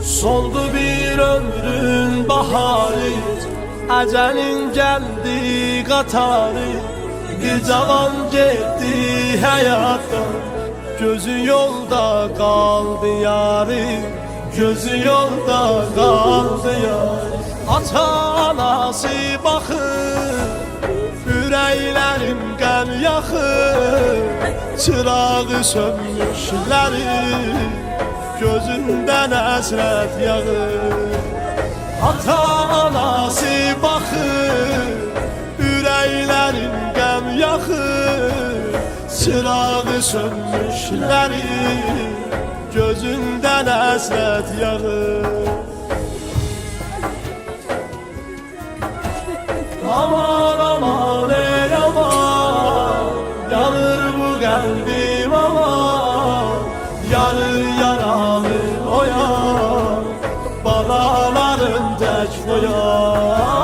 Soldu bir ömrün baharı, ecelin geldi qatarı. Bir cavan gitti hayattan, gözü yolda kaldı yarı. Gözü yolda kaldı yarı. Ata anası baxır, ürəklərim qəm yaxır. Çırağı sönmüşləri, gözündən əsrət yağır. Ata anası baxır, ürəklərim qəm yaxır. Çırağı sönmüşləri, gözündən əsrət yağır. Aman aman ey aman, yanır bu qəlbim aman. Yarır yaralı oyan, balaların tək oyan.